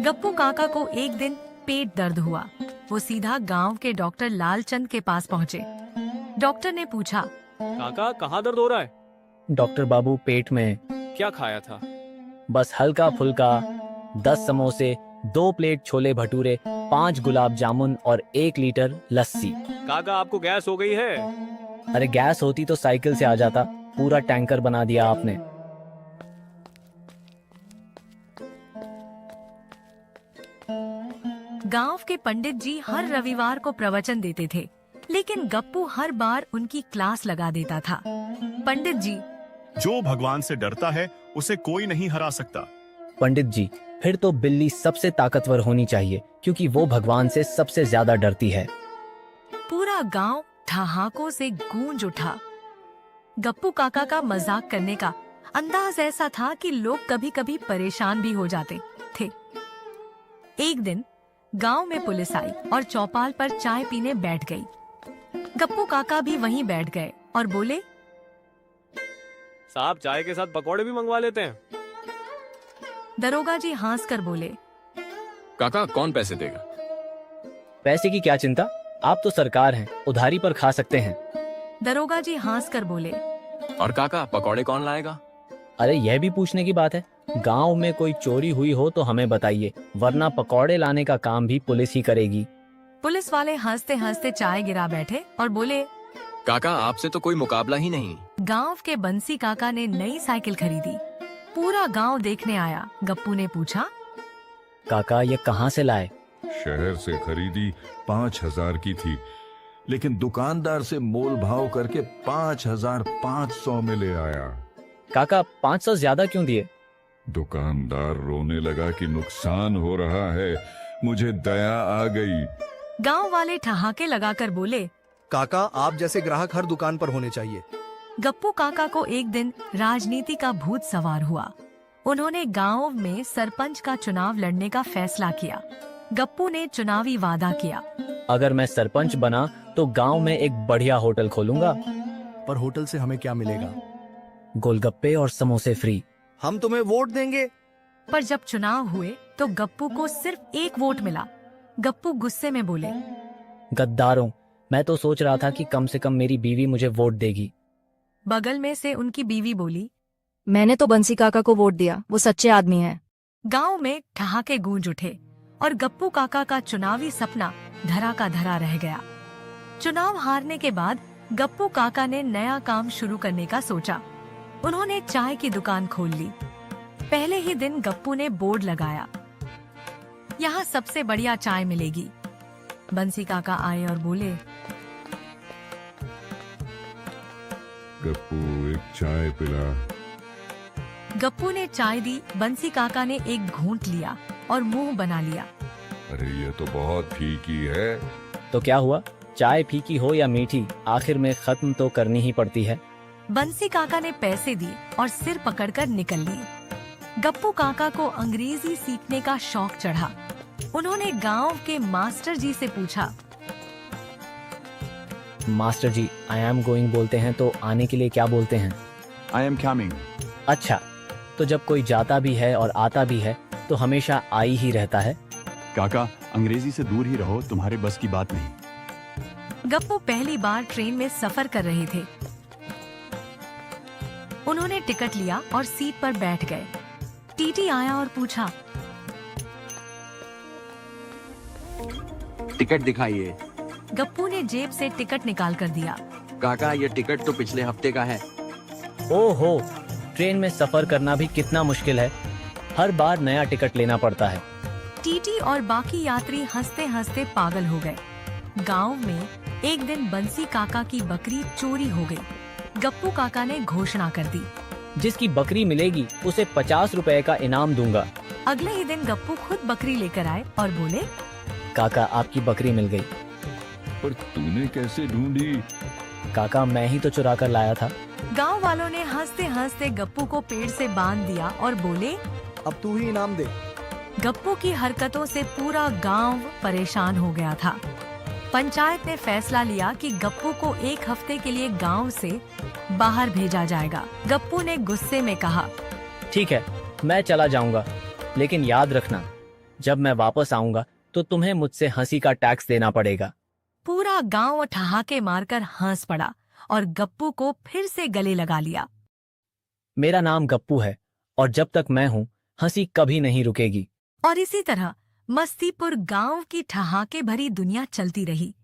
गप्पू काका को एक दिन पेट दर्द हुआ। वो सीधा गांव के डॉक्टर लालचंद के पास पहुंचे। डॉक्टर ने पूछा, काका कहाँ दर्द हो रहा है? डॉक्टर बाबू पेट में। क्या खाया था? बस हल्का फुल्का, 10 समोसे, 2 प्लेट छोले भटूरे, 5 गुलाब जामुन और 1 लीटर लस्सी। काका आपको गैस हो गई है? अरे गैस होती तो साइकिल से आ जाता, पूरा टैंकर बना दिया आपने। गांव के पंडित जी हर रविवार को प्रवचन देते थे, लेकिन गप्पू हर बार उनकी क्लास लगा देता था। पंडित जी, जो भगवान से डरता है उसे कोई नहीं हरा सकता। पंडित जी, फिर तो बिल्ली सबसे ताकतवर होनी चाहिए, क्योंकि वो भगवान से सबसे ज्यादा डरती है। पूरा गांव ठहाकों से गूंज उठा। गप्पू काका का मजाक करने का अंदाज ऐसा था कि लोग कभी कभी परेशान भी हो जाते थे। एक दिन गांव में पुलिस आई और चौपाल पर चाय पीने बैठ गई। गप्पू काका भी वहीं बैठ गए और बोले, साहब चाय के साथ पकौड़े भी मंगवा लेते हैं। दरोगा जी हंस कर बोले, काका कौन पैसे देगा? पैसे की क्या चिंता, आप तो सरकार हैं, उधारी पर खा सकते हैं। दरोगा जी हंस कर बोले, और काका पकौड़े कौन लाएगा? अरे यह भी पूछने की बात है, गांव में कोई चोरी हुई हो तो हमें बताइए, वरना पकौड़े लाने का काम भी पुलिस ही करेगी। पुलिस वाले हंसते हंसते चाय गिरा बैठे और बोले, काका आपसे तो कोई मुकाबला ही नहीं। गांव के बंसी काका ने नई साइकिल खरीदी। पूरा गांव देखने आया। गप्पू ने पूछा, काका ये कहाँ से लाए? शहर से खरीदी 5,000 की थी, लेकिन दुकानदार से मोल भाव करके 5,500 में ले आया। काका 500 ज्यादा क्यों दिए? दुकानदार रोने लगा कि नुकसान हो रहा है, मुझे दया आ गई। गांव वाले ठहाके लगाकर बोले, काका आप जैसे ग्राहक हर दुकान पर होने चाहिए। गप्पू काका को एक दिन राजनीति का भूत सवार हुआ। उन्होंने गांव में सरपंच का चुनाव लड़ने का फैसला किया। गप्पू ने चुनावी वादा किया, अगर मैं सरपंच बना तो गांव में एक बढ़िया होटल खोलूंगा। पर होटल से हमें क्या मिलेगा? गोलगप्पे और समोसे फ्री। हम तुम्हें वोट देंगे। पर जब चुनाव हुए तो गप्पू को सिर्फ 1 वोट मिला। गप्पू गुस्से में बोले, गद्दारों, मैं तो सोच रहा था कि कम से कम मेरी बीवी मुझे वोट देगी। बगल में से उनकी बीवी बोली, मैंने तो बंसी काका को वोट दिया, वो सच्चे आदमी हैं। गांव में ठहाके गूंज उठे और गप्पू काका का चुनावी सपना धरा का धरा रह गया। चुनाव हारने के बाद गप्पू काका ने नया काम शुरू करने का सोचा। उन्होंने चाय की दुकान खोल ली। पहले ही दिन गप्पू ने बोर्ड लगाया, यहाँ सबसे बढ़िया चाय मिलेगी। बंसी काका आए और बोले, गप्पू एक चाय पिला। गप्पू ने चाय दी। बंसी काका ने एक घूंट लिया और मुंह बना लिया। अरे ये तो बहुत फीकी है। तो क्या हुआ, चाय फीकी हो या मीठी, आखिर में खत्म तो करनी ही पड़ती है। बंसी काका ने पैसे दिए और सिर पकड़कर निकल लिए। गप्पू काका को अंग्रेजी सीखने का शौक चढ़ा। उन्होंने गांव के मास्टर जी से पूछा, master ji, I am going बोलते हैं तो आने के लिए क्या बोलते हैं? I am coming. अच्छा, तो जब कोई जाता भी है और आता भी है तो हमेशा आई ही रहता है। काका अंग्रेजी से दूर ही रहो, तुम्हारे बस की बात नहीं। गप्पू पहली बार ट्रेन में सफर कर रहे थे। उन्होंने टिकट लिया और सीट पर बैठ गए। टीटी आया और पूछा, टिकट दिखाइए। गप्पू ने जेब से टिकट निकाल कर दिया। काका ये टिकट तो पिछले हफ्ते का है। ओहो, ट्रेन में सफर करना भी कितना मुश्किल है, हर बार नया टिकट लेना पड़ता है। टीटी और बाकी यात्री हंसते हंसते पागल हो गए। गांव में एक दिन बंसी काका की बकरी चोरी हो गई। गप्पू काका ने घोषणा कर दी, जिसकी बकरी मिलेगी उसे 50 रुपए का इनाम दूंगा। अगले ही दिन गप्पू खुद बकरी लेकर आए और बोले, काका आपकी बकरी मिल गई। पर तूने कैसे ढूंढी? काका मैं ही तो चुरा कर लाया था। गांव वालों ने हंसते हंसते गप्पू को पेड़ से बांध दिया और बोले, अब तू ही इनाम दे। गप्पू की हरकतों से पूरा गांव परेशान हो गया था। पंचायत ने फैसला लिया कि गप्पू को 1 हफ्ते के लिए गांव से बाहर भेजा जाएगा। गप्पू ने गुस्से में कहा, ठीक है, मैं चला जाऊंगा, लेकिन याद रखना, जब मैं वापस आऊंगा तो तुम्हें मुझसे हंसी का टैक्स देना पड़ेगा। पूरा गांव ठहाके मारकर हंस पड़ा और गप्पू को फिर से गले लगा लिया। मेरा नाम गप्पू है और जब तक मैं हूं हंसी कभी नहीं रुकेगी। और इसी तरह मस्तीपुर गांव की ठहाके भरी दुनिया चलती रही।